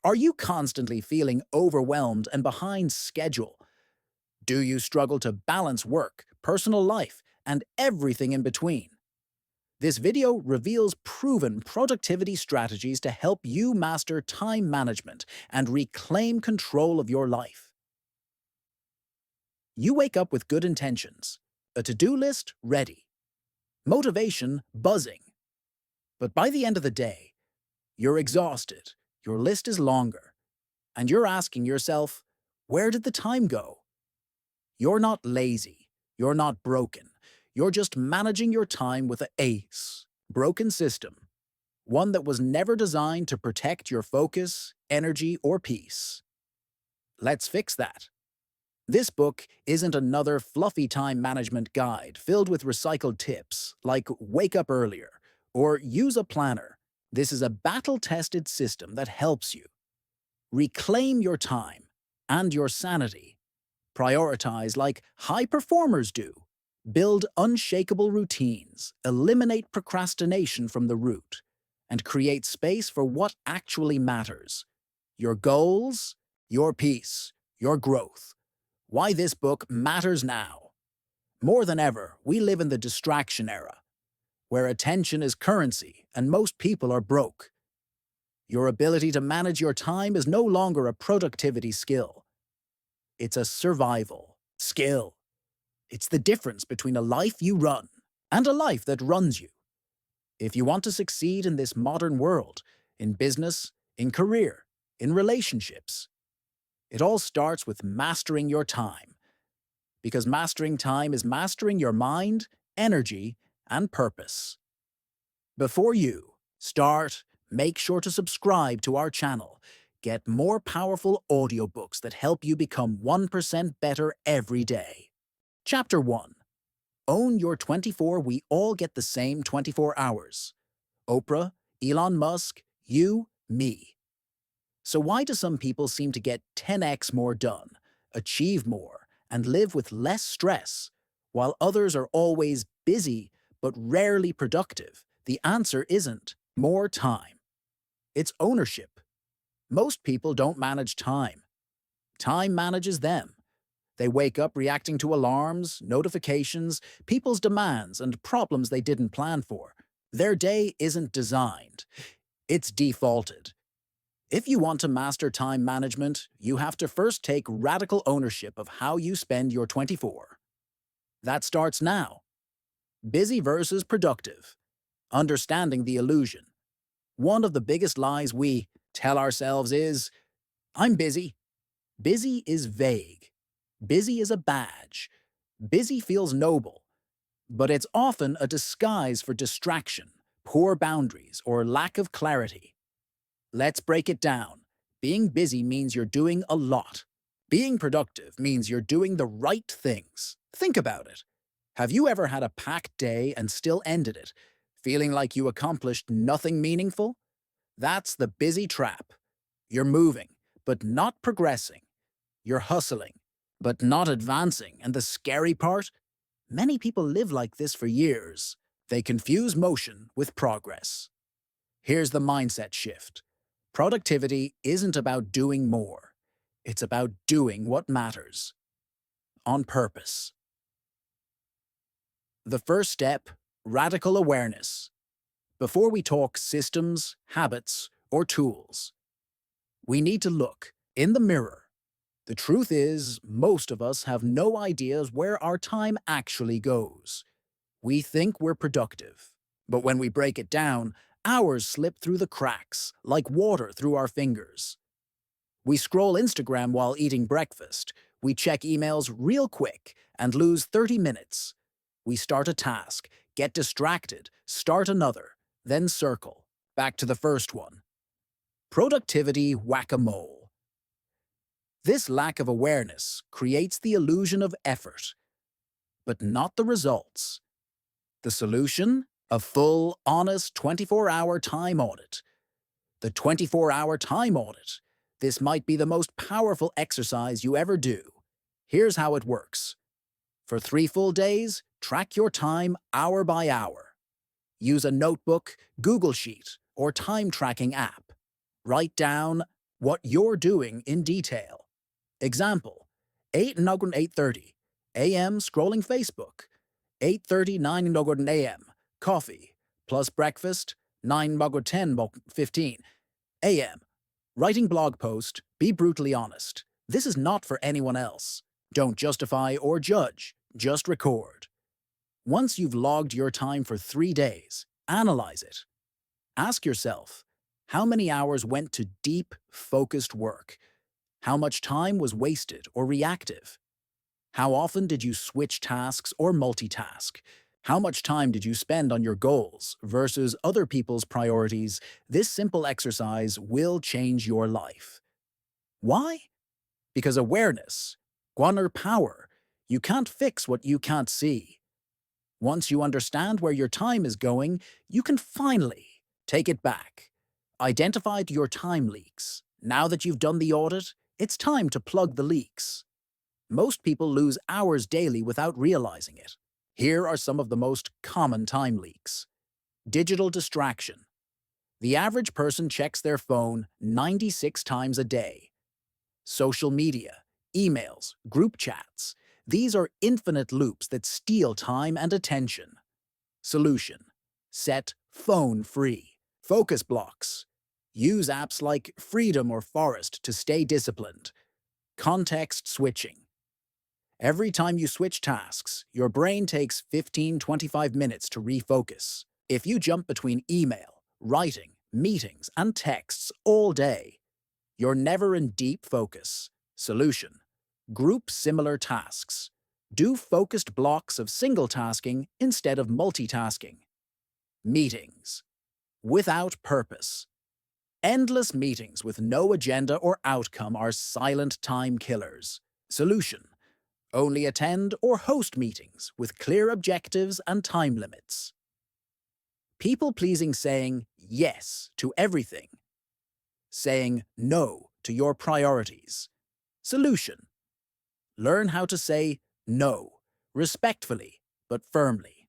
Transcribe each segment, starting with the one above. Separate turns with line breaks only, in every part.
Are you constantly feeling overwhelmed and behind schedule? Do you struggle to balance work, personal life, and everything in between? This video reveals proven productivity strategies to help you master time management and reclaim control of your life. You wake up with good intentions, a to-do list ready, motivation buzzing. But by the end of the day, you're exhausted, your list is longer, and you're asking yourself, where did the time go? You're not lazy. You're not broken. You're just managing your time with a ACE, broken system, one that was never designed to protect your focus, energy, or peace. Let's fix that. This book isn't another fluffy time management guide filled with recycled tips like wake up earlier or use a planner. This is a battle-tested system that helps you reclaim your time and your sanity. Prioritize like high performers do. Build unshakable routines, eliminate procrastination from the root, and create space for what actually matters. Your goals, your peace, your growth. Why this book matters now. More than ever, we live in the distraction era, where attention is currency and most people are broke. Your ability to manage your time is no longer a productivity skill. It's a survival skill. It's the difference between a life you run and a life that runs you. If you want to succeed in this modern world, in business, in career, in relationships, it all starts with mastering your time. Because mastering time is mastering your mind, energy, and purpose. Before you start, make sure to subscribe to our channel. Get more powerful audiobooks that help you become 1% better every day. Chapter 1. Own your 24. We all get the same 24 hours. Oprah, Elon Musk, you, me. So why do some people seem to get 10x more done, achieve more, and live with less stress, while others are always busy but rarely productive? The answer isn't more time. It's ownership. Most people don't manage time. Time manages them. They wake up reacting to alarms, notifications, people's demands, and problems they didn't plan for. Their day isn't designed. It's defaulted. If you want to master time management, you have to first take radical ownership of how you spend your 24. That starts now. Busy versus productive. Understanding the illusion. One of the biggest lies we tell ourselves is, I'm busy. Busy is vague. Busy is a badge. Busy feels noble. But it's often a disguise for distraction, poor boundaries, or lack of clarity. Let's break it down. Being busy means you're doing a lot. Being productive means you're doing the right things. Think about it. Have you ever had a packed day and still ended it, feeling like you accomplished nothing meaningful? That's the busy trap. You're moving, but not progressing. You're hustling, but not advancing. And the scary part? Many people live like this for years. They confuse motion with progress. Here's the mindset shift. Productivity isn't about doing more. It's about doing what matters. On purpose. The first step, radical awareness. Before we talk systems, habits, or tools, we need to look in the mirror. The truth is, most of us have no ideas where our time actually goes. We think we're productive, but when we break it down, hours slip through the cracks, like water through our fingers. We scroll Instagram while eating breakfast. We check emails real quick and lose 30 minutes. We start a task, get distracted, start another, then circle, back to the first one. Productivity whack-a-mole. This lack of awareness creates the illusion of effort, but not the results. The solution? A full, honest 24-hour time audit. The 24-hour time audit. This might be the most powerful exercise you ever do. Here's how it works. For 3 full days, track your time hour by hour. Use a notebook, Google Sheet, or time tracking app. Write down what you're doing in detail. Example, 8:30 a.m. scrolling Facebook, 8:30 9 a.m. coffee, plus breakfast, 9:10 a.m. Writing blog post, be brutally honest. This is not for anyone else. Don't justify or judge, just record. Once you've logged your time for 3 days, analyze it. Ask yourself, how many hours went to deep, focused work? How much time was wasted or reactive? How often did you switch tasks or multitask? How much time did you spend on your goals versus other people's priorities? This simple exercise will change your life. Why? Because awareness, guaner power, you can't fix what you can't see. Once you understand where your time is going, you can finally take it back. Identified your time leaks. Now that you've done the audit, it's time to plug the leaks. Most people lose hours daily without realizing it. Here are some of the most common time leaks. Digital distraction. The average person checks their phone 96 times a day. Social media, emails, group chats. These are infinite loops that steal time and attention. Solution: set phone free. Focus blocks. Use apps like Freedom or Forest to stay disciplined. Context switching. Every time you switch tasks, your brain takes 15-25 minutes to refocus. If you jump between email, writing, meetings, and texts all day, you're never in deep focus. Solution: group similar tasks. Do focused blocks of single tasking instead of multitasking. Meetings. Without purpose. Endless meetings with no agenda or outcome are silent time killers. Solution: only attend or host meetings with clear objectives and time limits. People-pleasing, saying yes to everything. Saying no to your priorities. Solution: learn how to say no, respectfully but firmly.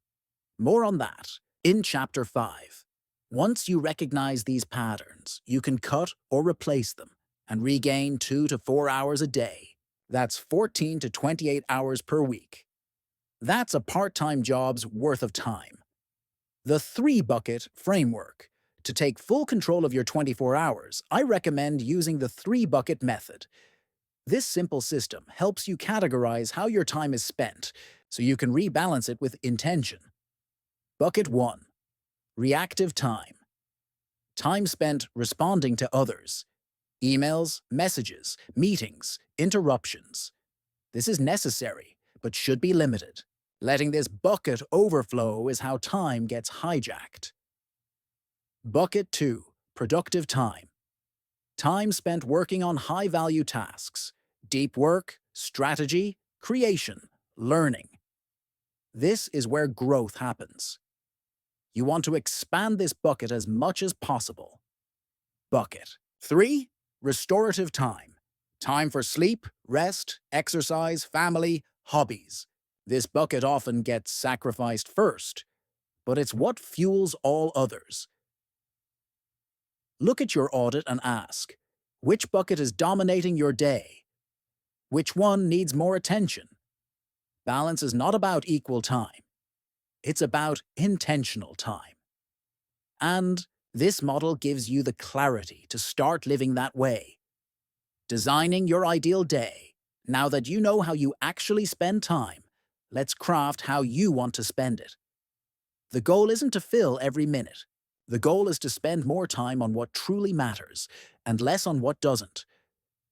More on that in Chapter 5. Once you recognize these patterns, you can cut or replace them and regain 2 to 4 hours a day. That's 14 to 28 hours per week. That's a part-time job's worth of time. The 3-bucket framework. To take full control of your 24 hours, I recommend using the 3-bucket method. This simple system helps you categorize how your time is spent so you can rebalance it with intention. Bucket 1. Reactive time. Time spent responding to others. Emails, messages, meetings, interruptions. This is necessary, but should be limited. Letting this bucket overflow is how time gets hijacked. Bucket 2. Productive time. Time spent working on high-value tasks. Deep work, strategy, creation, learning. This is where growth happens. You want to expand this bucket as much as possible. Bucket 3. Restorative time. Time for sleep, rest, exercise, family, hobbies. This bucket often gets sacrificed first, but it's what fuels all others. Look at your audit and ask, which bucket is dominating your day? Which one needs more attention? Balance is not about equal time. It's about intentional time. And this model gives you the clarity to start living that way. Designing your ideal day. Now that you know how you actually spend time, let's craft how you want to spend it. The goal isn't to fill every minute. The goal is to spend more time on what truly matters and less on what doesn't.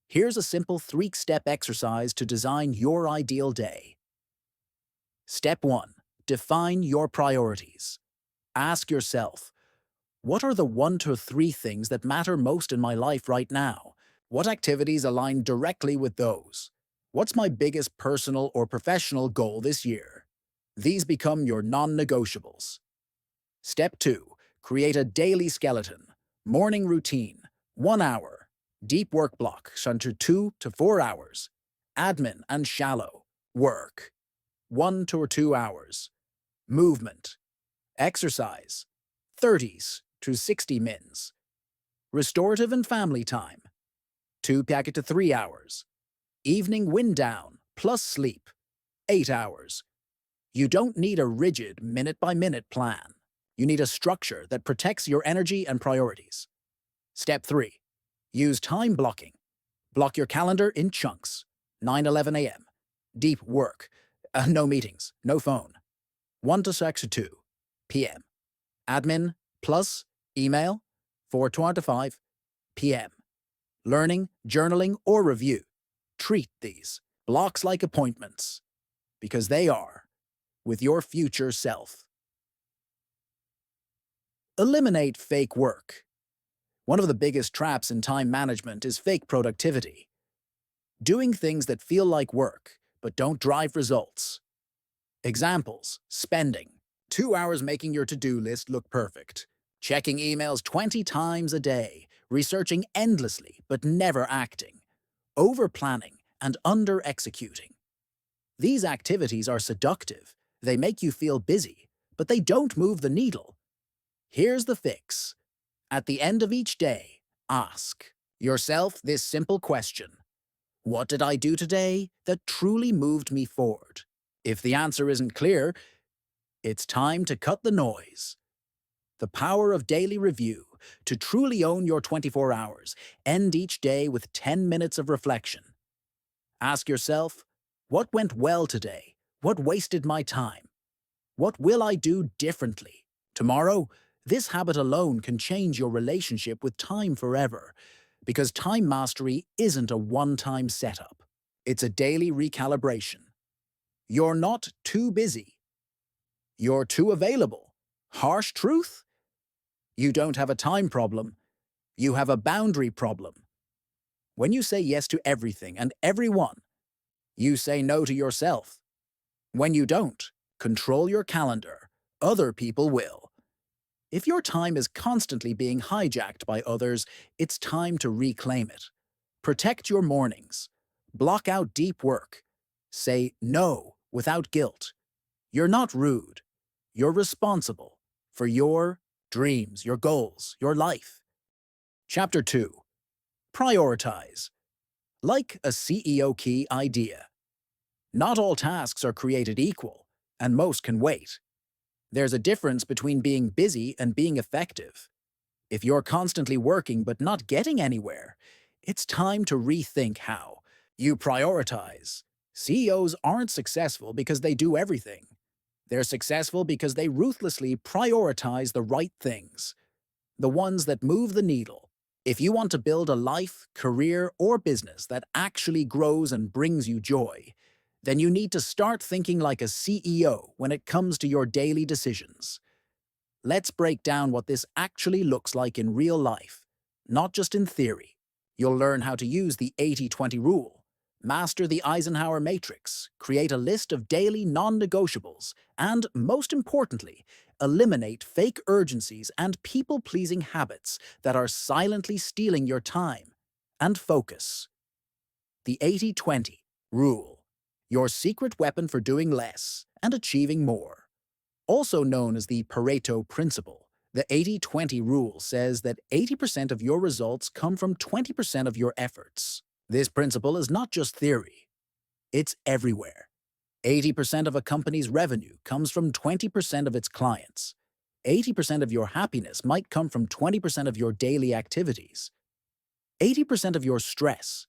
Here's a simple 3-step exercise to design your ideal day. Step 1. Define your priorities. Ask yourself, what are the 1 to 3 things that matter most in my life right now? What activities align directly with those? What's my biggest personal or professional goal this year? These become your non-negotiables. Step 2. Create a daily skeleton. Morning routine, 1 hour. Deep work block, under 2 to 4 hours. Admin and shallow work, 1 to 2 hours. Movement. Exercise, 30 to 60 mins. Restorative and family time. 2 pack it to 3 hours. Evening wind down, plus sleep, 8 hours. You don't need a rigid minute-by-minute plan. You need a structure that protects your energy and priorities. Step 3. Use time blocking. Block your calendar in chunks. 9:11 a.m. Deep work. No meetings, no phone. 1 to 6 to 2 p.m. Admin plus email. 4 to 5 p.m. Learning, journaling, or review. Treat these blocks like appointments, because they are with your future self. Eliminate fake work. One of the biggest traps in time management is fake productivity. Doing things that feel like work, but don't drive results. Examples: spending 2 hours making your to-do list look perfect, checking emails 20 times a day, researching endlessly but never acting, over-planning and under-executing. These activities are seductive. They make you feel busy, but they don't move the needle. Here's the fix. At the end of each day, ask yourself this simple question: what did I do today that truly moved me forward? If the answer isn't clear, it's time to cut the noise. The power of daily review. To truly own your 24 hours, end each day with 10 minutes of reflection. Ask yourself, what went well today? What wasted my time? What will I do differently tomorrow? This habit alone can change your relationship with time forever, because time mastery isn't a one-time setup. It's a daily recalibration. You're not too busy. You're too available. Harsh truth? You don't have a time problem. You have a boundary problem. When you say yes to everything and everyone, you say no to yourself. When you don't, control your calendar. Other people will. If your time is constantly being hijacked by others, it's time to reclaim it. Protect your mornings. Block out deep work. Say no without guilt. You're not rude. You're responsible for your dreams, your goals, your life. Chapter 2. Prioritize. Like a CEO key idea. Not all tasks are created equal, and most can wait. There's a difference between being busy and being effective. If you're constantly working but not getting anywhere, it's time to rethink how you prioritize. CEOs aren't successful because they do everything. They're successful because they ruthlessly prioritize the right things, the ones that move the needle. If you want to build a life, career, or business that actually grows and brings you joy, then you need to start thinking like a CEO when it comes to your daily decisions. Let's break down what this actually looks like in real life, not just in theory. You'll learn how to use the 80-20 rule, master the Eisenhower matrix, create a list of daily non-negotiables, and, most importantly, eliminate fake urgencies and people-pleasing habits that are silently stealing your time and focus. The 80-20 rule, your secret weapon for doing less and achieving more. Also known as the Pareto principle, the 80-20 rule says that 80% of your results come from 20% of your efforts. This principle is not just theory. It's everywhere. 80% of a company's revenue comes from 20% of its clients. 80% of your happiness might come from 20% of your daily activities. 80% of your stress,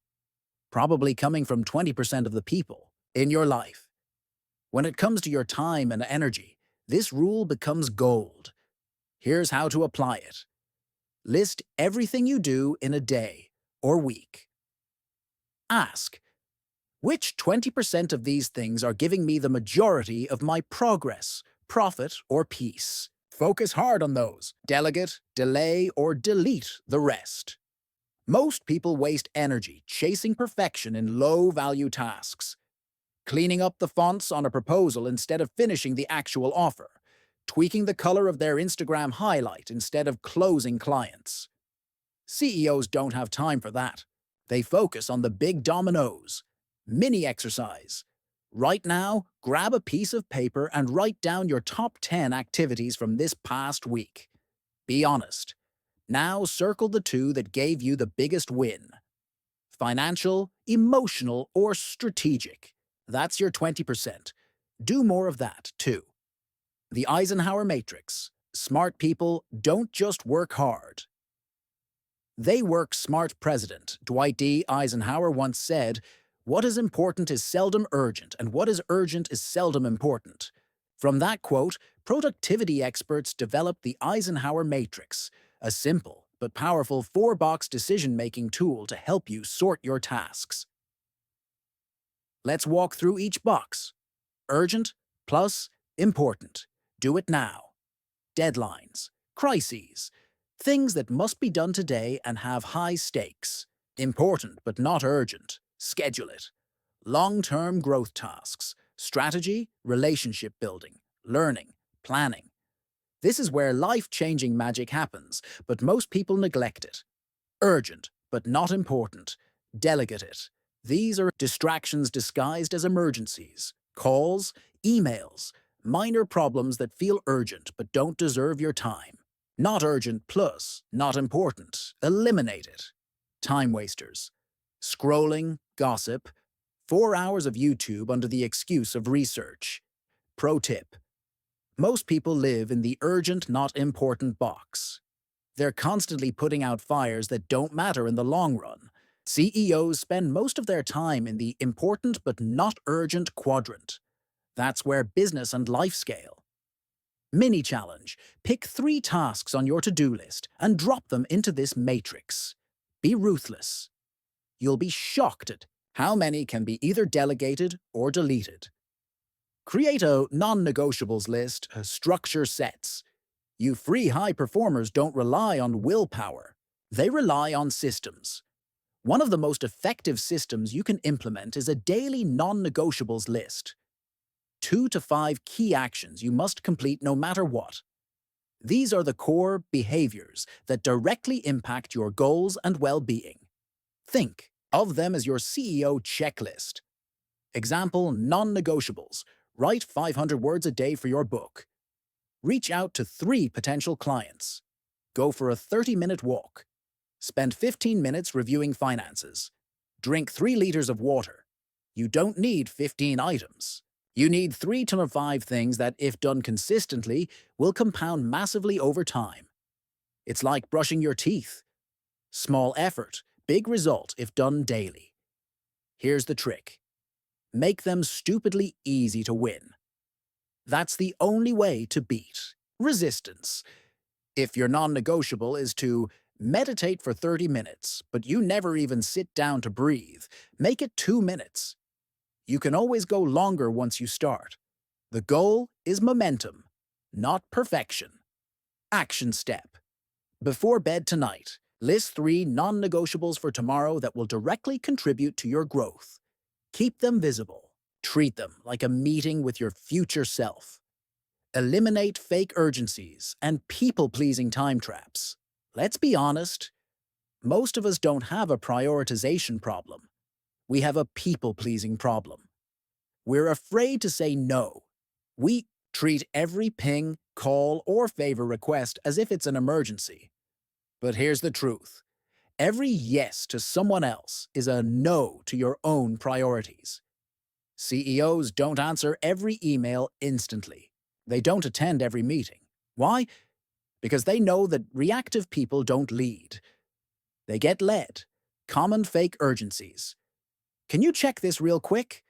probably coming from 20% of the people in your life. When it comes to your time and energy, this rule becomes gold. Here's how to apply it. List everything you do in a day or week. Ask, which 20% of these things are giving me the majority of my progress, profit, or peace? Focus hard on those. Delegate, delay, or delete the rest. Most people waste energy chasing perfection in low-value tasks. Cleaning up the fonts on a proposal instead of finishing the actual offer. Tweaking the color of their Instagram highlight instead of closing clients. CEOs don't have time for that. They focus on the big dominoes. Mini exercise. Right now, grab a piece of paper and write down your top 10 activities from this past week. Be honest. Now circle the 2 that gave you the biggest win. financial, emotional, or strategic. That's your 20%. Do more of that, too. The Eisenhower Matrix. Smart people don't just work hard. They work smart. President Dwight D. Eisenhower once said, "What is important is seldom urgent, and what is urgent is seldom important." From that quote, productivity experts developed the Eisenhower Matrix, a simple but powerful four-box decision-making tool to help you sort your tasks. Let's walk through each box. Urgent plus important. Do it now. Deadlines, crises, things that must be done today and have high stakes. Important but not urgent. Schedule it. Long-term growth tasks, strategy, relationship building, learning, planning. This is where life-changing magic happens, but most people neglect it. Urgent but not important. Delegate it. These are distractions disguised as emergencies. Calls, emails, minor problems that feel urgent but don't deserve your time. Not urgent plus not important. Eliminate it. Time wasters. Scrolling, gossip, 4 hours of YouTube under the excuse of research. Pro tip. Most people live in the urgent not important box. They're constantly putting out fires that don't matter in the long run. CEOs spend most of their time in the important but not urgent quadrant. That's where business and life scale. Mini challenge. Pick 3 tasks on your to-do list and drop them into this matrix. Be ruthless. You'll be shocked at how many can be either delegated or deleted. Create a non-negotiables list, structure sets. You free high performers don't rely on willpower. They rely on systems. One of the most effective systems you can implement is a daily non-negotiables list. 2 to 5 key actions you must complete no matter what. These are the core behaviors that directly impact your goals and well-being. Think of them as your CEO checklist. Example, non-negotiables. Write 500 words a day for your book. Reach out to 3 potential clients. Go for a 30-minute walk. Spend 15 minutes reviewing finances. Drink 3 liters of water. You don't need 15 items. You need 3 to 5 things that, if done consistently, will compound massively over time. It's like brushing your teeth. Small effort, big result if done daily. Here's the trick. Make them stupidly easy to win. That's the only way to beat resistance. If your non-negotiable is to meditate for 30 minutes, but you never even sit down to breathe, make it 2 minutes. You can always go longer once you start. The goal is momentum, not perfection. Action step. Before bed tonight, list 3 non-negotiables for tomorrow that will directly contribute to your growth. Keep them visible. Treat them like a meeting with your future self. Eliminate fake urgencies and people-pleasing time traps. Let's be honest, most of us don't have a prioritization problem. We have a people-pleasing problem. We're afraid to say no. We treat every ping, call, or favor request as if it's an emergency. But here's the truth. Every yes to someone else is a no to your own priorities. CEOs don't answer every email instantly. They don't attend every meeting. Why? Because they know that reactive people don't lead. They get led. Common fake urgencies. Can you check this real quick?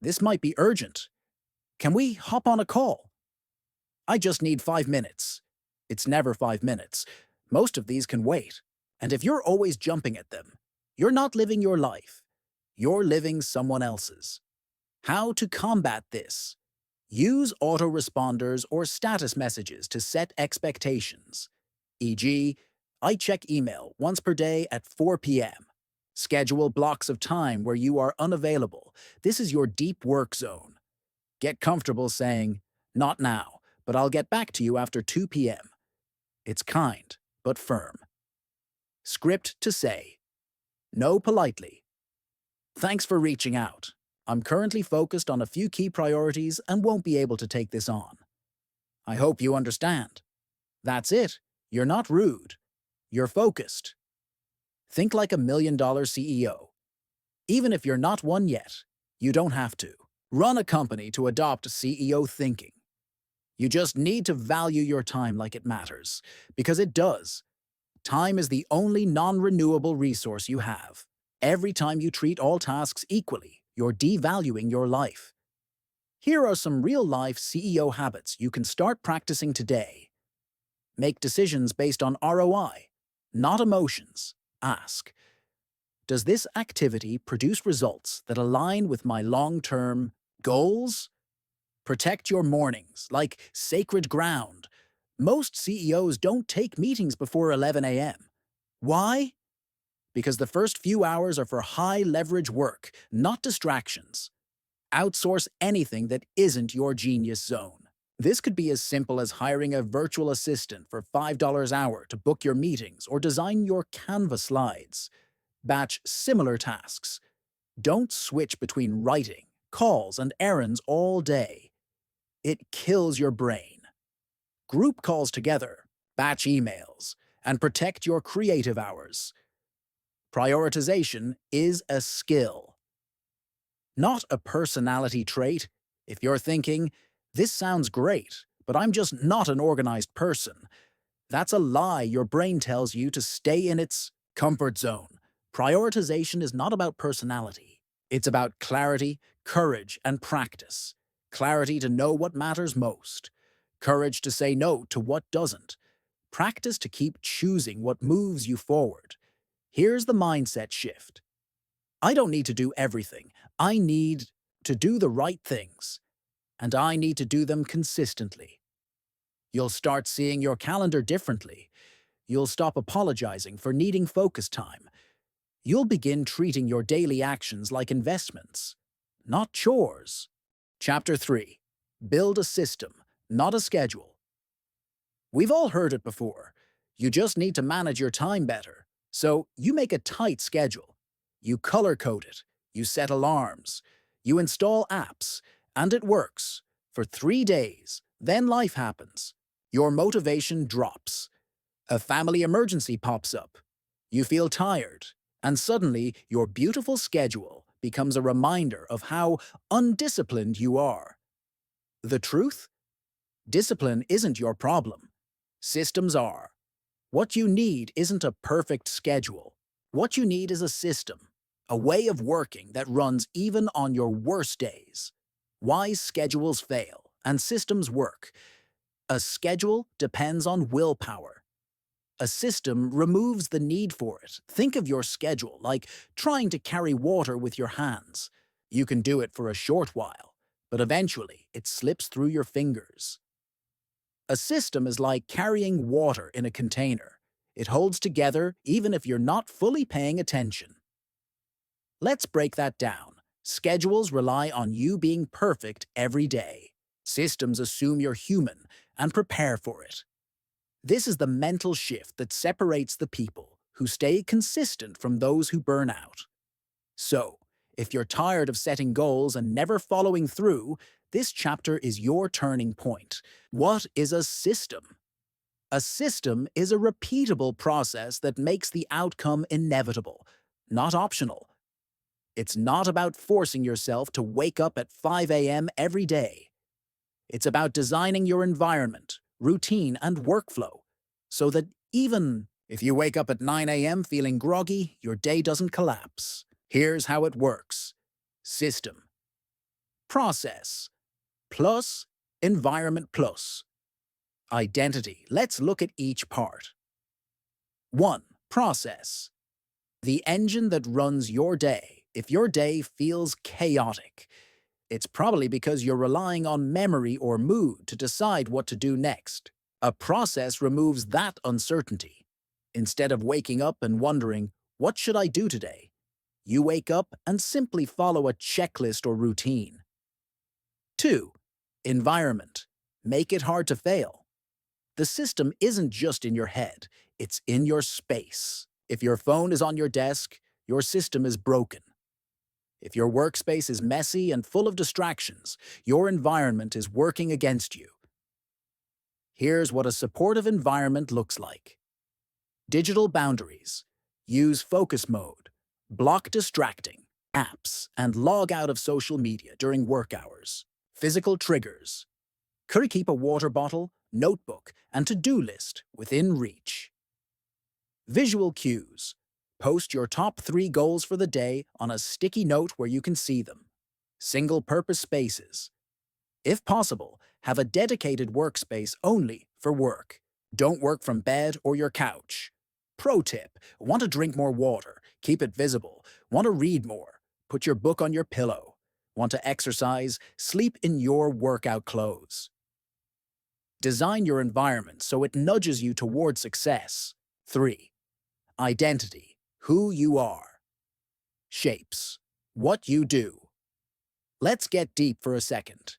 This might be urgent. Can we hop on a call? I just need 5 minutes. It's never 5 minutes. Most of these can wait. And if you're always jumping at them, you're not living your life. You're living someone else's. How to combat this? Use autoresponders or status messages to set expectations. E.g., I check email once per day at 4 p.m. Schedule blocks of time where you are unavailable. This is your deep work zone. Get comfortable saying, "Not now, but I'll get back to you after 2 p.m. It's kind, but firm. Script to say, "No" politely. Thanks for reaching out. I'm currently focused on a few key priorities and won't be able to take this on. I hope you understand. That's it. You're not rude. You're focused. Think like a $1 million CEO. Even if you're not one yet, you don't have to. Run a company to adopt CEO thinking. You just need to value your time like it matters, because it does. Time is the only non-renewable resource you have. Every time you treat all tasks equally, you're devaluing your life. Here are some real-life CEO habits you can start practicing today. Make decisions based on ROI, not emotions. Ask, does this activity produce results that align with my long-term goals? Protect your mornings like sacred ground. Most CEOs don't take meetings before 11 a.m. Why? Because the first few hours are for high-leverage work, not distractions. Outsource anything that isn't your genius zone. This could be as simple as hiring a virtual assistant for $5 an hour to book your meetings or design your Canva slides. Batch similar tasks. Don't switch between writing, calls, and errands all day. It kills your brain. Group calls together, batch emails, and protect your creative hours. Prioritization is a skill, not a personality trait. If you're thinking, this sounds great, but I'm just not an organized person, that's a lie your brain tells you to stay in its comfort zone. Prioritization is not about personality. It's about clarity, courage, and practice. Clarity to know what matters most. Courage to say no to what doesn't. Practice to keep choosing what moves you forward. Here's the mindset shift. I don't need to do everything. I need to do the right things, and I need to do them consistently. You'll start seeing your calendar differently. You'll stop apologizing for needing focus time. You'll begin treating your daily actions like investments, not chores. Chapter 3. Build a system, not a schedule. We've all heard it before. You just need to manage your time better. So you make a tight schedule. You color-code it. You set alarms. You install apps. And it works. For 3 days. Then life happens. Your motivation drops. A family emergency pops up. You feel tired. And suddenly, your beautiful schedule becomes a reminder of how undisciplined you are. The truth? Discipline isn't your problem. Systems are. What you need isn't a perfect schedule. What you need is a system, a way of working that runs even on your worst days. Why schedules fail and systems work. A schedule depends on willpower. A system removes the need for it. Think of your schedule like trying to carry water with your hands. You can do it for a short while, but eventually it slips through your fingers. A system is like carrying water in a container. It holds together even if you're not fully paying attention. Let's break that down. Schedules rely on you being perfect every day. Systems assume you're human and prepare for it. This is the mental shift that separates the people who stay consistent from those who burn out. So, if you're tired of setting goals and never following through, this chapter is your turning point. What is a system? A system is a repeatable process that makes the outcome inevitable, not optional. It's not about forcing yourself to wake up at 5 a.m. every day. It's about designing your environment, routine, and workflow so that even if you wake up at 9 a.m. feeling groggy, your day doesn't collapse. Here's how it works. System. Process. Plus. Environment plus. Identity. Let's look at each part. 1. Process. The engine that runs your day. If your day feels chaotic, it's probably because you're relying on memory or mood to decide what to do next. A process removes that uncertainty. Instead of waking up and wondering, what should I do today? You wake up and simply follow a checklist or routine. 2. Environment. Make it hard to fail. The system isn't just in your head, it's in your space. If your phone is on your desk, your system is broken. If your workspace is messy and full of distractions, your environment is working against you. Here's what a supportive environment looks like. Digital boundaries. Use focus mode. Block distracting. apps, and log out of social media during work hours. Physical triggers. Could keep a water bottle, notebook, and to-do list within reach. Visual cues. Post your top 3 goals for the day on a sticky note where you can see them. Single-purpose spaces. If possible, have a dedicated workspace only for work. Don't work from bed or your couch. Pro tip: want to drink more water? Keep it visible. Want to read more? Put your book on your pillow. Want to exercise? Sleep in your workout clothes. Design your environment so it nudges you toward success. 3. Identity: who you are. Shapes: what you do. Let's get deep for a second.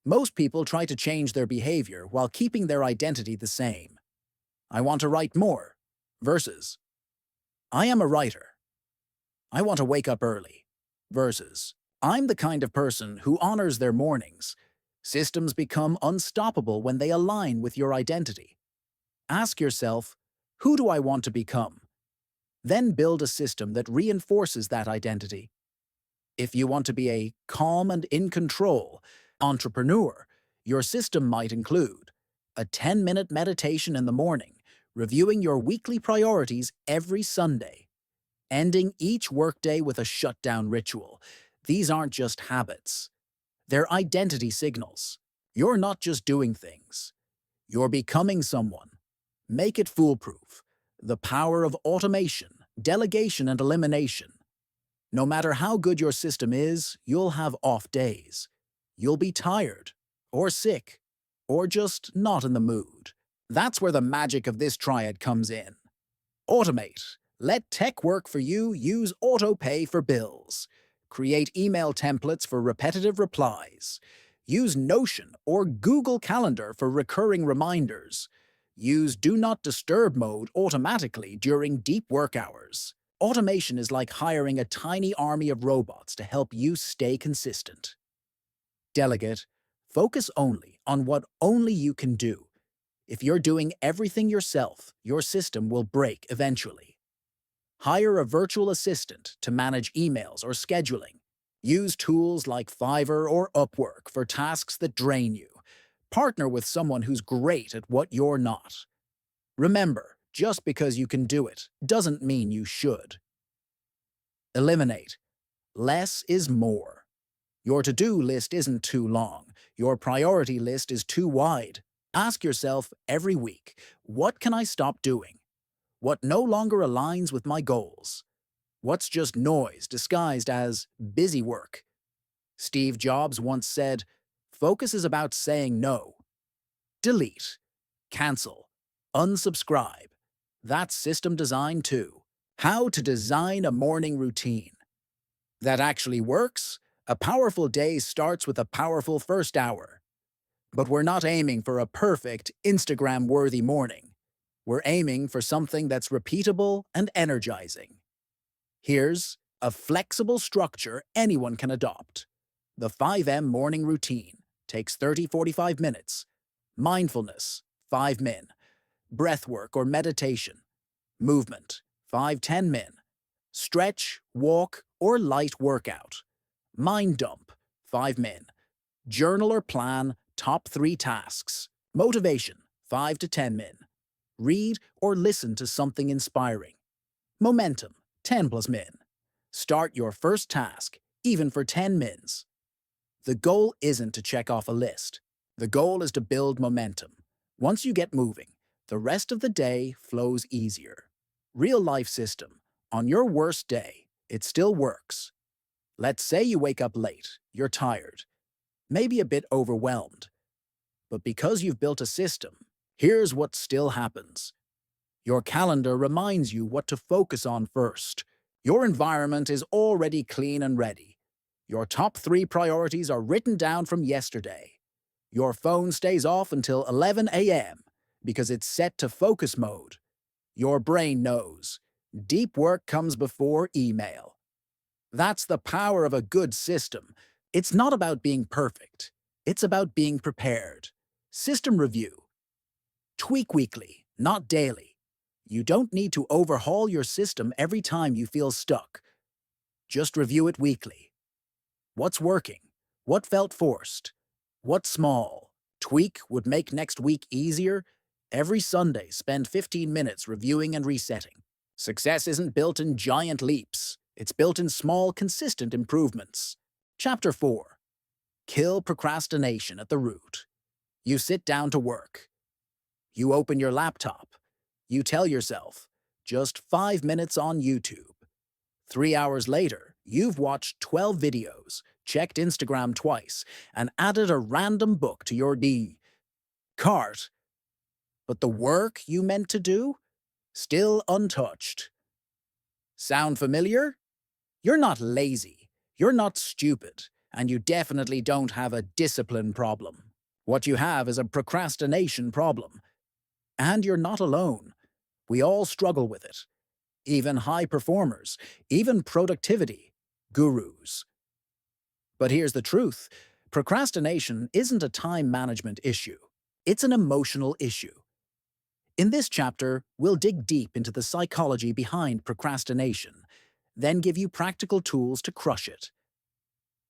Most people try to change their behavior while keeping their identity the same. I want to write more versus I am a writer. I want to wake up early versus I'm the kind of person who honors their mornings. Systems become unstoppable when they align with your identity. Ask yourself, who do I want to become? Then build a system that reinforces that identity. If you want to be a calm and in control entrepreneur, your system might include a 10-minute meditation in the morning, reviewing your weekly priorities every Sunday, ending each workday with a shutdown ritual. These aren't just habits, they're identity signals. You're not just doing things, you're becoming someone. Make it foolproof. The power of automation, delegation, and elimination. No matter how good your system is, you'll have off days. You'll be tired, or sick, or just not in the mood. That's where the magic of this triad comes in. Automate. Let tech work for you. Use AutoPay for bills. Create email templates for repetitive replies. Use Notion or Google Calendar for recurring reminders. Use Do Not Disturb mode automatically during deep work hours. Automation is like hiring a tiny army of robots to help you stay consistent. Delegate. Focus only on what only you can do. If you're doing everything yourself, your system will break eventually. Hire a virtual assistant to manage emails or scheduling. Use tools like Fiverr or Upwork for tasks that drain you. Partner with someone who's great at what you're not. Remember, just because you can do it doesn't mean you should. Eliminate. Less is more. Your to-do list isn't too long. Your priority list is too wide. Ask yourself every week, what can I stop doing? What no longer aligns with my goals? What's just noise disguised as busy work? Steve Jobs once said, focus is about saying no. Delete. Cancel. Unsubscribe. That's system design too. How to design a morning routine that actually works? A powerful day starts with a powerful first hour. But we're not aiming for a perfect, Instagram-worthy morning. We're aiming for something that's repeatable and energizing. Here's a flexible structure anyone can adopt. The 5M morning routine takes 30-45 minutes. Mindfulness, 5 min. Breathwork or meditation. Movement, 5-10 min. Stretch, walk, or light workout. Mind dump, 5 min. Journal or plan top 3 tasks. Motivation, 5 to 10 min. Read or listen to something inspiring. Momentum, 10 plus min. Start your first task, even for 10 mins. The goal isn't to check off a list. The goal is to build momentum. Once you get moving, the rest of the day flows easier. Real-life system. On your worst day, it still works. Let's say you wake up late, you're tired, maybe a bit overwhelmed. But because you've built a system, here's what still happens. Your calendar reminds you what to focus on first. Your environment is already clean and ready. Your top 3 priorities are written down from yesterday. Your phone stays off until 11 a.m. because it's set to focus mode. Your brain knows. Deep work comes before email. That's the power of a good system. It's not about being perfect. It's about being prepared. System review. Tweak weekly, not daily. You don't need to overhaul your system every time you feel stuck. Just review it weekly. What's working? What felt forced? What small tweak would make next week easier? Every Sunday, spend 15 minutes reviewing and resetting. Success isn't built in giant leaps. It's built in small, consistent improvements. Chapter 4. Kill procrastination at the root. You sit down to work. You open your laptop. You tell yourself, just 5 minutes on YouTube. 3 hours later, you've watched 12 videos, checked Instagram twice, and added a random book to your cart. But the work you meant to do? Still untouched. Sound familiar? You're not lazy, you're not stupid, and you definitely don't have a discipline problem. What you have is a procrastination problem. And you're not alone. We all struggle with it. Even high performers, even productivity gurus. But here's the truth. Procrastination isn't a time management issue. It's an emotional issue. In this chapter, we'll dig deep into the psychology behind procrastination, then give you practical tools to crush it.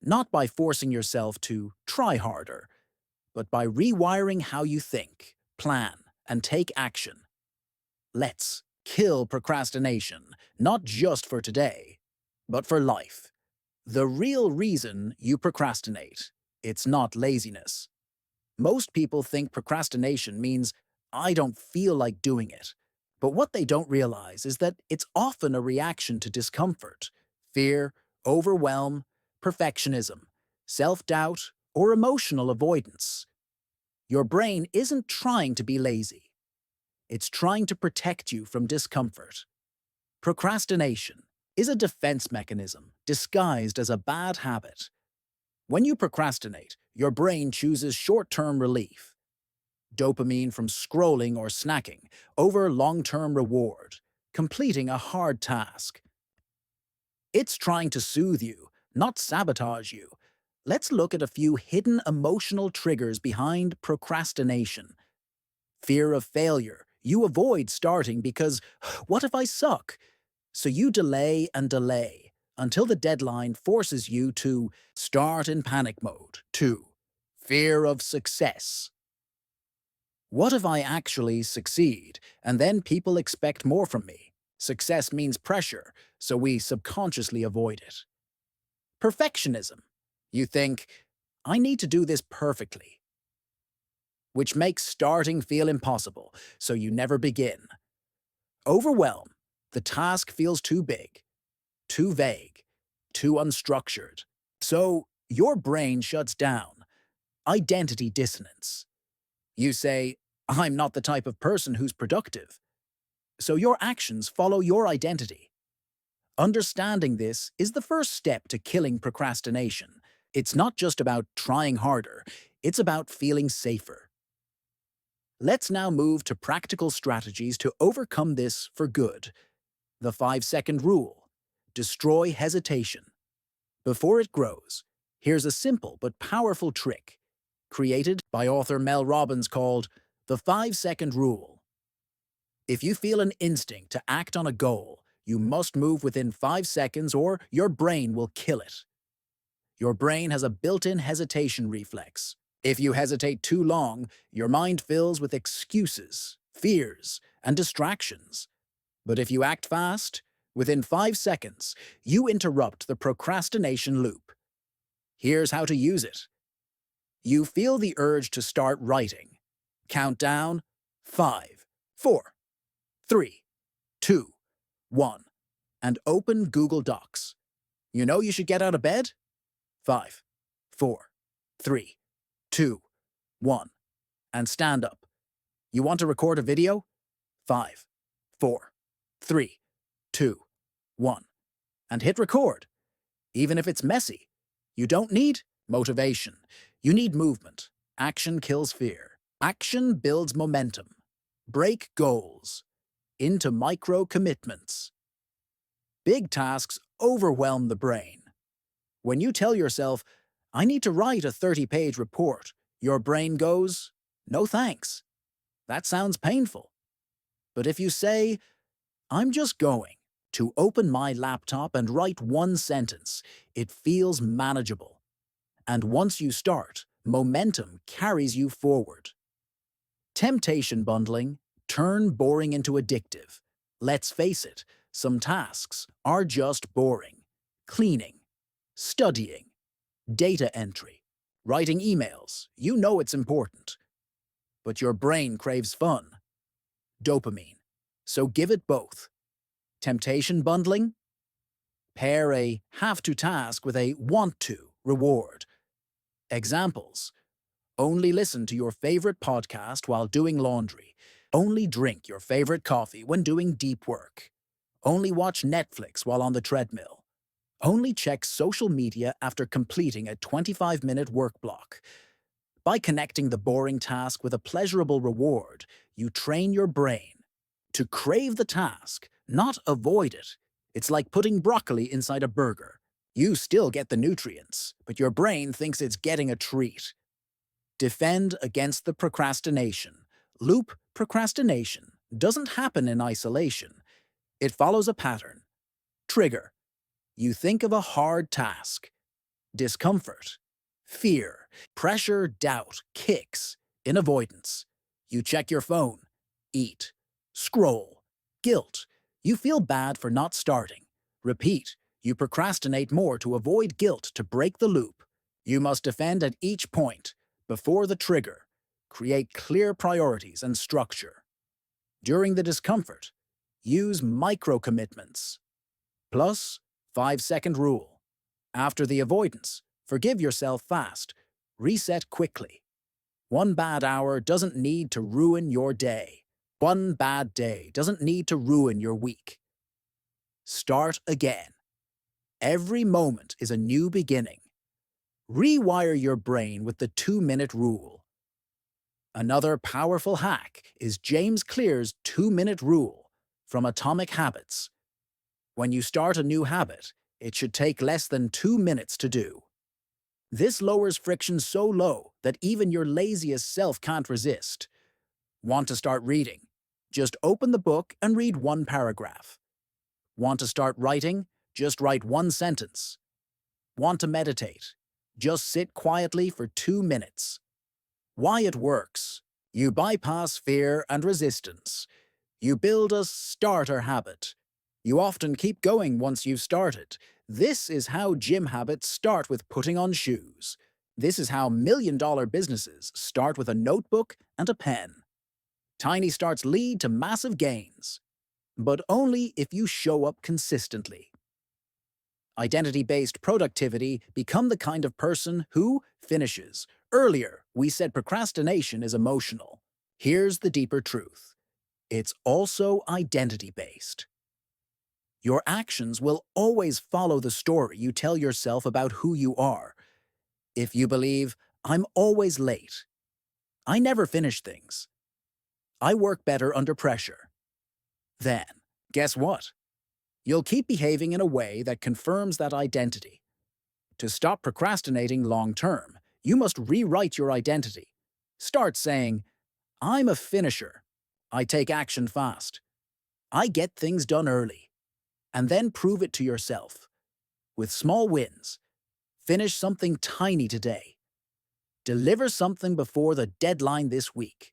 Not by forcing yourself to try harder, but by rewiring how you think, plan, and take action. Let's kill procrastination, not just for today, but for life. The real reason you procrastinate, it's not laziness. Most people think procrastination means, I don't feel like doing it. But what they don't realize is that it's often a reaction to discomfort, fear, overwhelm, perfectionism, self-doubt, or emotional avoidance. Your brain isn't trying to be lazy. It's trying to protect you from discomfort. Procrastination is a defense mechanism disguised as a bad habit. When you procrastinate, your brain chooses short-term relief, dopamine from scrolling or snacking, over long-term reward, completing a hard task. It's trying to soothe you, not sabotage you. Let's look at a few hidden emotional triggers behind procrastination. Fear of failure. You avoid starting because, what if I suck? So you delay and delay until the deadline forces you to start in panic mode. 2. Fear of success. What if I actually succeed, and then people expect more from me? Success means pressure, so we subconsciously avoid it. Perfectionism. You think, I need to do this perfectly, which makes starting feel impossible, so you never begin. Overwhelm. The task feels too big, too vague, too unstructured. So your brain shuts down. Identity dissonance. You say, I'm not the type of person who's productive. So your actions follow your identity. Understanding this is the first step to killing procrastination. It's not just about trying harder, it's about feeling safer. Let's now move to practical strategies to overcome this for good. The 5-second rule. Destroy hesitation. Before it grows, here's a simple but powerful trick, created by author Mel Robbins, called the 5-second rule. If you feel an instinct to act on a goal, you must move within 5 seconds or your brain will kill it. Your brain has a built-in hesitation reflex. If you hesitate too long, your mind fills with excuses, fears, and distractions. But if you act fast, within 5 seconds, you interrupt the procrastination loop. Here's how to use it. You feel the urge to start writing. Count down 5, 4, 3, 2, 1, and open Google Docs. You know you should get out of bed? 5, 4, 3, 2, 1, and stand up. You want to record a video? 5, 4, 3, 2, 1, and hit record. Even if it's messy, you don't need motivation. You need movement. Action kills fear. Action builds momentum. Break goals into micro-commitments. Big tasks overwhelm the brain. When you tell yourself, I need to write a 30-page report, your brain goes, no thanks. That sounds painful. But if you say, I'm just going, To open my laptop and write one sentence, it feels manageable. And once you start, momentum carries you forward. Temptation bundling, turn boring into addictive. Let's face it, some tasks are just boring. Cleaning, studying, data entry, writing emails, you know it's important. But your brain craves fun, dopamine. So give it both. Temptation bundling? Pair a have-to task with a want-to reward. Examples: only listen to your favorite podcast while doing laundry. Only drink your favorite coffee when doing deep work. Only watch Netflix while on the treadmill. Only check social media after completing a 25-minute work block. By connecting the boring task with a pleasurable reward, you train your brain to crave the task, not avoid it. It's like putting broccoli inside a burger. You still get the nutrients, but your brain thinks it's getting a treat. Defend against the procrastination. Loop procrastination doesn't happen in isolation. It follows a pattern. Trigger: you think of a hard task. Discomfort, fear, pressure, doubt, kicks, in avoidance. You check your phone, eat, scroll, guilt. You feel bad for not starting. Repeat, you procrastinate more to avoid guilt to break the loop. You must defend at each point, before the trigger. Create clear priorities and structure. During the discomfort, use micro-commitments. Plus, 5-second rule. After the avoidance, forgive yourself fast. Reset quickly. One bad hour doesn't need to ruin your day. One bad day doesn't need to ruin your week. Start again. Every moment is a new beginning. Rewire your brain with the 2-minute rule. Another powerful hack is James Clear's 2-minute rule from Atomic Habits. When you start a new habit, it should take less than 2 minutes to do. This lowers friction so low that even your laziest self can't resist. Want to start reading? Just open the book and read one paragraph. Want to start writing? Just write one sentence. Want to meditate? Just sit quietly for 2 minutes. Why it works? You bypass fear and resistance. You build a starter habit. You often keep going once you've started. This is how gym habits start with putting on shoes. This is how million-dollar businesses start with a notebook and a pen. Tiny starts lead to massive gains, but only if you show up consistently. Identity-based productivity: become the kind of person who finishes. Earlier, we said procrastination is emotional. Here's the deeper truth. It's also identity-based. Your actions will always follow the story you tell yourself about who you are. If you believe, I'm always late, I never finish things, I work better under pressure, then, guess what? You'll keep behaving in a way that confirms that identity. To stop procrastinating long-term, you must rewrite your identity. Start saying, I'm a finisher. I take action fast. I get things done early. And then prove it to yourself. With small wins. Finish something tiny today. Deliver something before the deadline this week.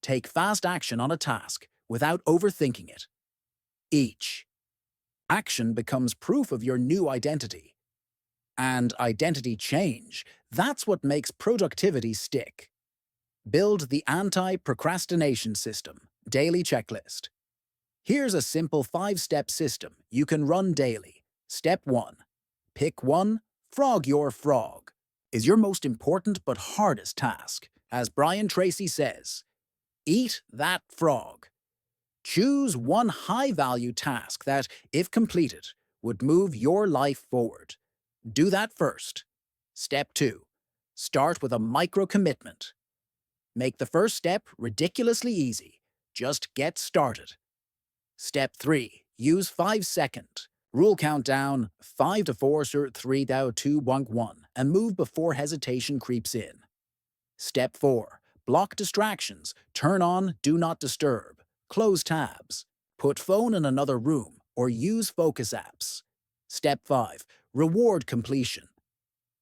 Take fast action on a task without overthinking it. Each action becomes proof of your new identity. And identity change, that's what makes productivity stick. Build the anti-procrastination system, daily checklist. Here's a simple 5-step system you can run daily. Step 1. Pick one, frog your frog. Is your most important but hardest task. As Brian Tracy says, eat that frog. Choose one high-value task that, if completed, would move your life forward. Do that first. Step 2. Start with a micro-commitment. Make the first step ridiculously easy. Just get started. Step 3. Use 5-second. Rule countdown 5 to 4, 3, 2, 1, and move before hesitation creeps in. Step 4. Block distractions. Turn on Do Not Disturb. Close tabs. Put phone in another room or use focus apps. Step 5. Reward completion.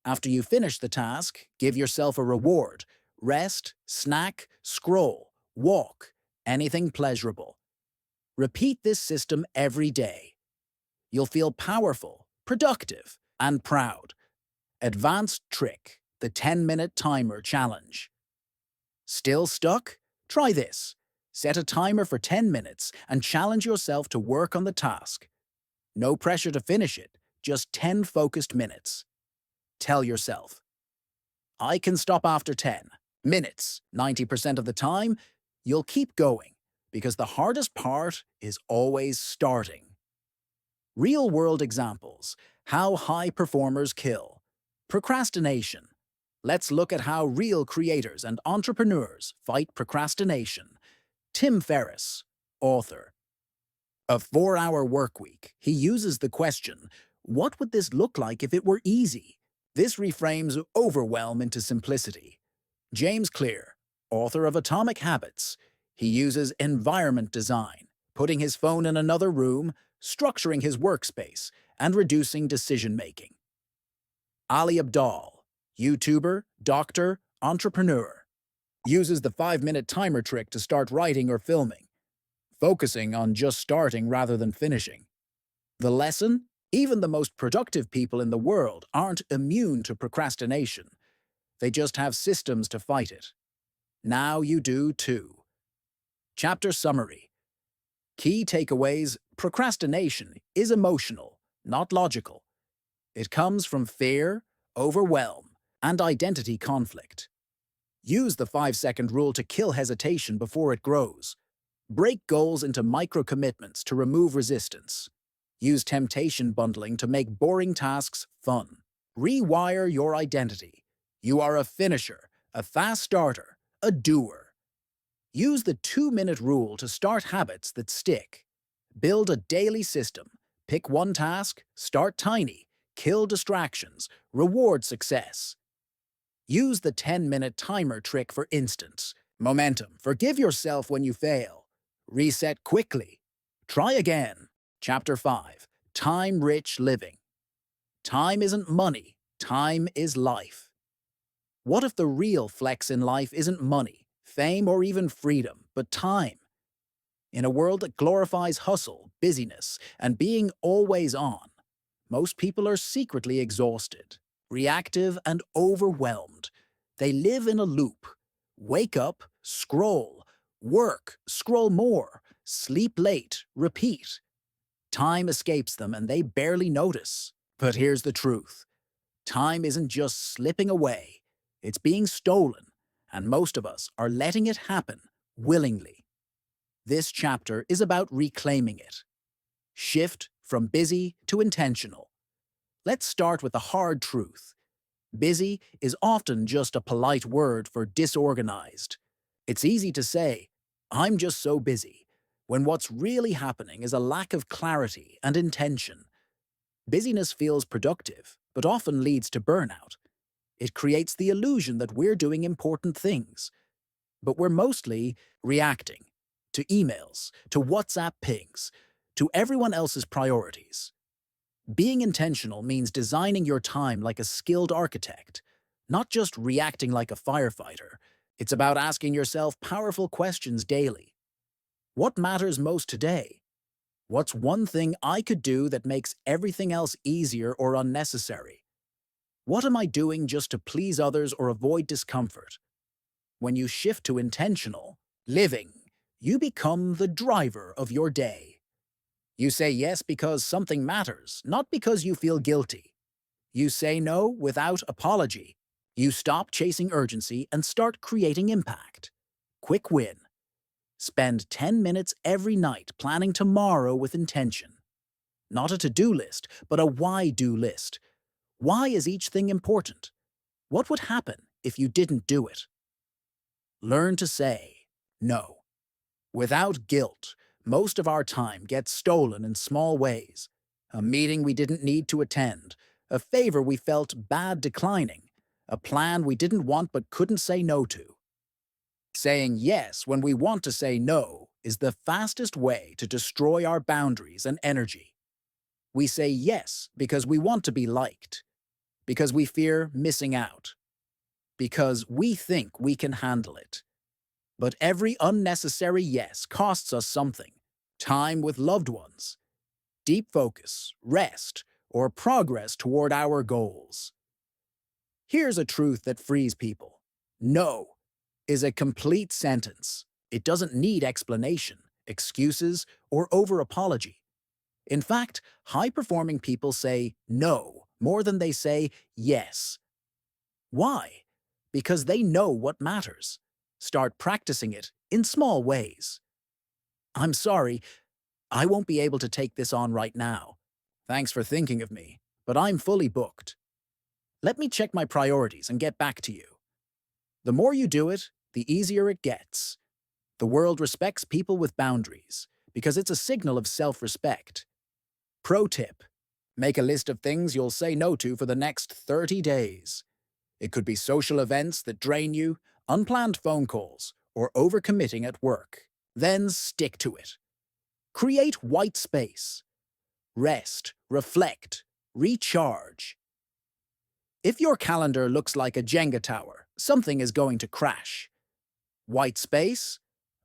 After you finish the task, give yourself a reward. Rest, snack, scroll, walk, anything pleasurable. Repeat this system every day. You'll feel powerful, productive, and proud. Advanced trick, the 10-minute timer challenge. Still stuck? Try this. Set a timer for 10 minutes and challenge yourself to work on the task. No pressure to finish it, just 10 focused minutes. Tell yourself, I can stop after 10 minutes. 90% of the time, you'll keep going because the hardest part is always starting. Real-world examples. How high performers kill. Procrastination. Let's look at how real creators and entrepreneurs fight procrastination. Tim Ferriss, author. A 4-hour workweek. He uses the question, what would this look like if it were easy? This reframes overwhelm into simplicity. James Clear, author of Atomic Habits. He uses environment design, putting his phone in another room, structuring his workspace, and reducing decision-making. Ali Abdaal, YouTuber, doctor, entrepreneur, uses the 5-minute timer trick to start writing or filming, focusing on just starting rather than finishing. The lesson? Even the most productive people in the world aren't immune to procrastination. They just have systems to fight it. Now you do too. Chapter summary. Key takeaways: procrastination is emotional, not logical. It comes from fear, overwhelm, and identity conflict. Use the 5-second rule to kill hesitation before it grows. Break goals into micro-commitments to remove resistance. Use temptation bundling to make boring tasks fun. Rewire your identity. You are a finisher, a fast starter, a doer. Use the 2-minute rule to start habits that stick. Build a daily system. Pick one task, start tiny, kill distractions, reward success. Use the 10-minute timer trick for instant momentum. Forgive yourself when you fail. Reset quickly. Try again. Chapter 5. Time-rich living. Time isn't money. Time is life. What if the real flex in life isn't money, fame, or even freedom, but time? In a world that glorifies hustle, busyness, and being always on, most people are secretly exhausted, reactive, and overwhelmed. They live in a loop. Wake up, scroll, work, scroll more, sleep late, repeat. Time escapes them and they barely notice. But here's the truth. Time isn't just slipping away. It's being stolen, and most of us are letting it happen willingly. This chapter is about reclaiming it. Shift from busy to intentional. Let's start with the hard truth. Busy is often just a polite word for disorganized. It's easy to say, I'm just so busy, when what's really happening is a lack of clarity and intention. Busyness feels productive, but often leads to burnout. It creates the illusion that we're doing important things, but we're mostly reacting to emails, to WhatsApp pings, to everyone else's priorities. Being intentional means designing your time like a skilled architect, not just reacting like a firefighter. It's about asking yourself powerful questions daily. What matters most today? What's one thing I could do that makes everything else easier or unnecessary? What am I doing just to please others or avoid discomfort? When you shift to intentional living, you become the driver of your day. You say yes because something matters, not because you feel guilty. You say no without apology. You stop chasing urgency and start creating impact. Quick win. Spend 10 minutes every night planning tomorrow with intention. Not a to-do list, but a why-do list. Why is each thing important? What would happen if you didn't do it? Learn to say no. Without guilt, most of our time gets stolen in small ways. A meeting we didn't need to attend, a favor we felt bad declining, a plan we didn't want but couldn't say no to. Saying yes when we want to say no is the fastest way to destroy our boundaries and energy. We say yes because we want to be liked, because we fear missing out, because we think we can handle it. But every unnecessary yes costs us something: time with loved ones, deep focus, rest, or progress toward our goals. Here's a truth that frees people. No is a complete sentence. It doesn't need explanation, excuses, or over-apology. In fact, high-performing people say no more than they say yes. Why? Because they know what matters. Start practicing it in small ways. I'm sorry, I won't be able to take this on right now. Thanks for thinking of me, but I'm fully booked. Let me check my priorities and get back to you. The more you do it, the easier it gets. The world respects people with boundaries because it's a signal of self-respect. Pro tip: make a list of things you'll say no to for the next 30 days. It could be social events that drain you, unplanned phone calls, or overcommitting at work. Then stick to it. Create white space. Rest, reflect, recharge. If your calendar looks like a Jenga tower, something is going to crash. White space,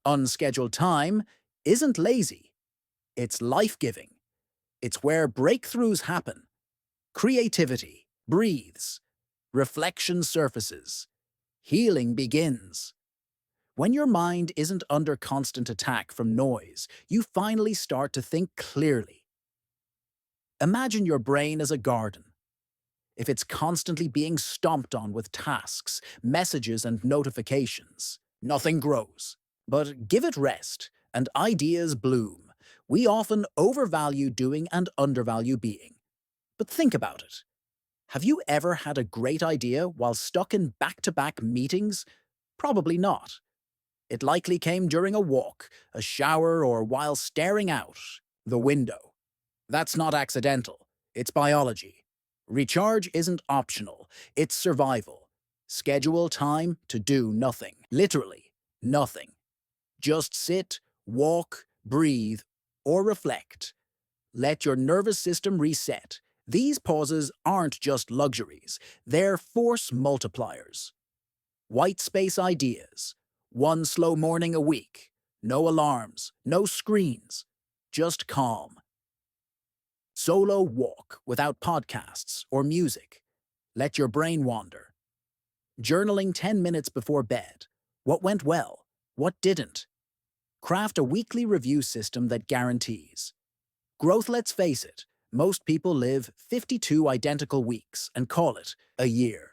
unscheduled time, isn't lazy. It's life-giving. It's where breakthroughs happen. Creativity breathes. Reflection surfaces. Healing begins. When your mind isn't under constant attack from noise, you finally start to think clearly. Imagine your brain as a garden. If it's constantly being stomped on with tasks, messages, and notifications, nothing grows. But give it rest, and ideas bloom. We often overvalue doing and undervalue being. But think about it. Have you ever had a great idea while stuck in back-to-back meetings? Probably not. It likely came during a walk, a shower, or while staring out the window. That's not accidental. It's biology. Recharge isn't optional. It's survival. Schedule time to do nothing. Literally, nothing. Just sit, walk, breathe, or reflect. Let your nervous system reset. These pauses aren't just luxuries. They're force multipliers. White space ideas. One slow morning a week. No alarms, no screens. Just calm. Solo walk without podcasts or music. Let your brain wander. Journaling 10 minutes before bed. What went well? What didn't? Craft a weekly review system that guarantees growth. Let's face it, most people live 52 identical weeks and call it a year.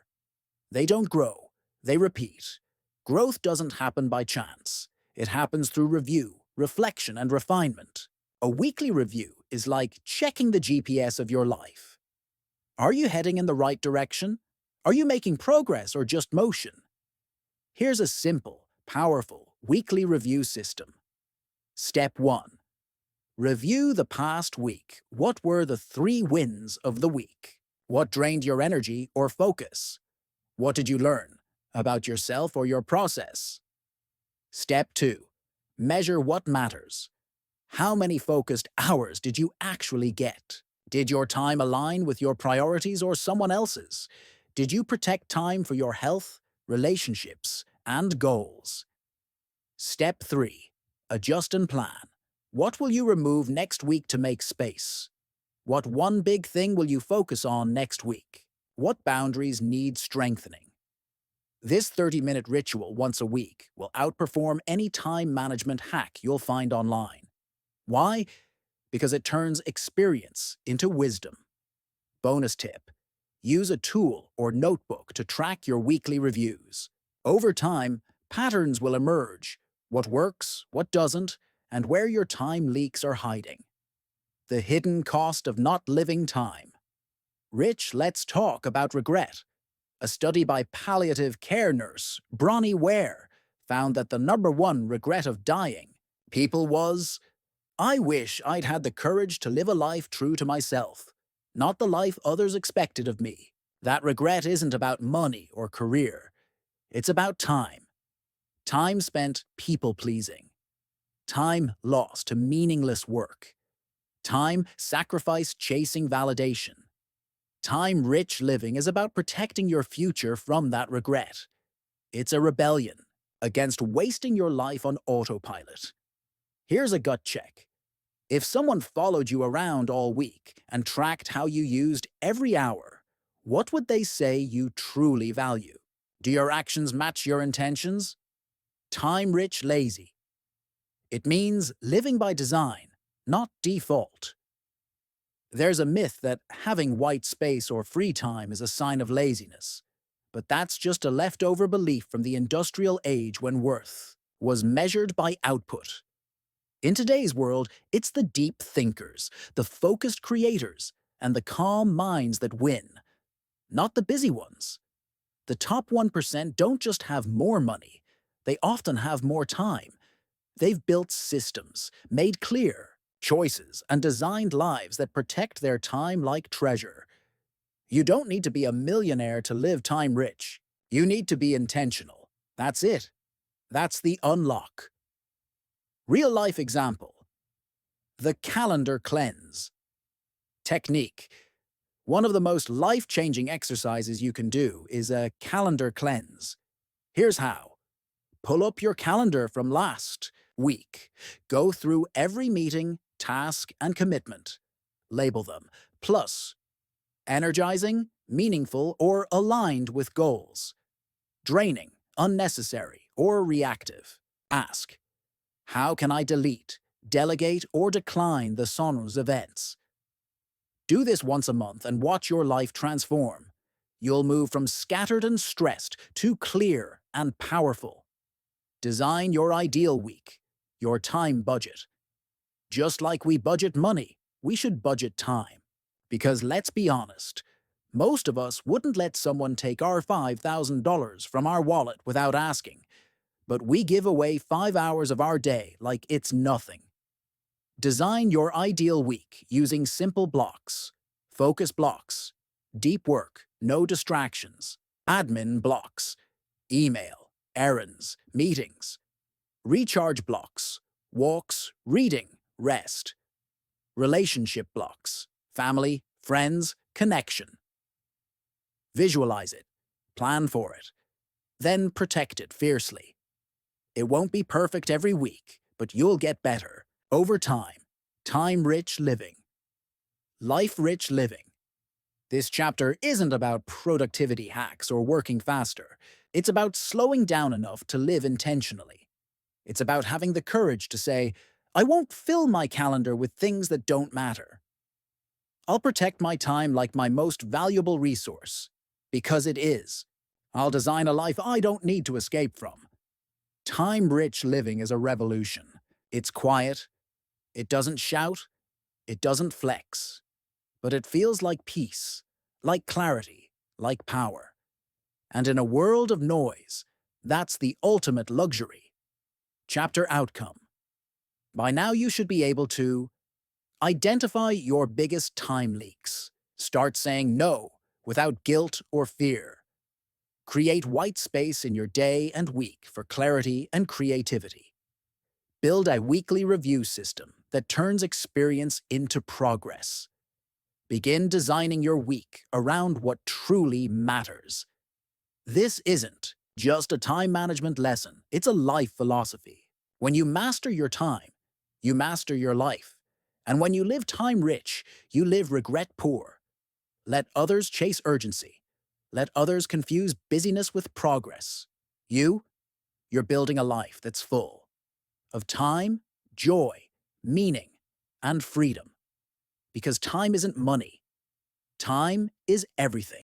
They don't grow, they repeat. Growth doesn't happen by chance. It happens through review, reflection, and refinement. A weekly review is like checking the GPS of your life. Are you heading in the right direction? Are you making progress or just motion? Here's a simple, powerful weekly review system. Step 1. Review the past week. What were the 3 wins of the week? What drained your energy or focus? What did you learn about yourself or your process? Step 2. Measure what matters. How many focused hours did you actually get? Did your time align with your priorities or someone else's? Did you protect time for your health, relationships, and goals? Step 3. Adjust and plan. What will you remove next week to make space? What one big thing will you focus on next week? What boundaries need strengthening? This 30-minute ritual once a week will outperform any time management hack you'll find online. Why? Because it turns experience into wisdom. Bonus tip: use a tool or notebook to track your weekly reviews. Over time, patterns will emerge: what works, what doesn't, and where your time leaks are hiding. The hidden cost of not living time. Rich, let's talk about regret. A study by palliative care nurse Bronnie Ware found that the #1 regret of dying people was, "I wish I'd had the courage to live a life true to myself, not the life others expected of me." That regret isn't about money or career. It's about time. Time spent people-pleasing. time lost to meaningless work, time sacrificed chasing validation. Time-rich living is about protecting your future from that regret. It's a rebellion against wasting your life on autopilot. Here's a gut check. If someone followed you around all week and tracked how you used every hour, what would they say you truly value? Do your actions match your intentions? Time-rich lazy. It means living by design, not default. There's a myth that having white space or free time is a sign of laziness. But that's just a leftover belief from the industrial age when worth was measured by output. In today's world, it's the deep thinkers, the focused creators, and the calm minds that win, not the busy ones. The top 1% don't just have more money, they often have more time. They've built systems, made clear choices, and designed lives that protect their time like treasure. You don't need to be a millionaire to live time-rich. You need to be intentional. That's it. That's the unlock. Real-life example. The calendar cleanse. Technique. One of the most life-changing exercises you can do is a calendar cleanse. Here's how. Pull up your calendar from last week. Go through every meeting, task, and commitment. Label them. Plus, energizing, meaningful, or aligned with goals. Draining, unnecessary, or reactive. Ask, how can I delete, delegate, or decline the Son's events? Do this once a month and watch your life transform. You'll move from scattered and stressed to clear and powerful. Design your ideal week, your time budget. Just like we budget money, we should budget time. Because let's be honest, most of us wouldn't let someone take our $5,000 from our wallet without asking, but we give away 5 hours of our day like it's nothing. Design your ideal week using simple blocks, focus blocks, deep work, no distractions, admin blocks, email, errands, meetings, recharge blocks, walks, reading, rest, relationship blocks, family, friends, connection. Visualize it, plan for it, then protect it fiercely. It won't be perfect every week, but you'll get better over time. Time-rich living. Life-rich living. This chapter isn't about productivity hacks or working faster. It's about slowing down enough to live intentionally. It's about having the courage to say, I won't fill my calendar with things that don't matter. I'll protect my time like my most valuable resource, because it is. I'll design a life I don't need to escape from. Time-rich living is a revolution. It's quiet. It doesn't shout. It doesn't flex. But it feels like peace, like clarity, like power. And in a world of noise, that's the ultimate luxury. Chapter outcome. By now you should be able to identify your biggest time leaks. Start saying no without guilt or fear. Create white space in your day and week for clarity and creativity. Build a weekly review system that turns experience into progress. Begin designing your week around what truly matters. This isn't just a time management lesson, it's a life philosophy. When you master your time, you master your life. And when you live time-rich, you live regret-poor. Let others chase urgency. Let others confuse busyness with progress. You're building a life that's full of time, joy, meaning, and freedom. Because time isn't money. Time is everything.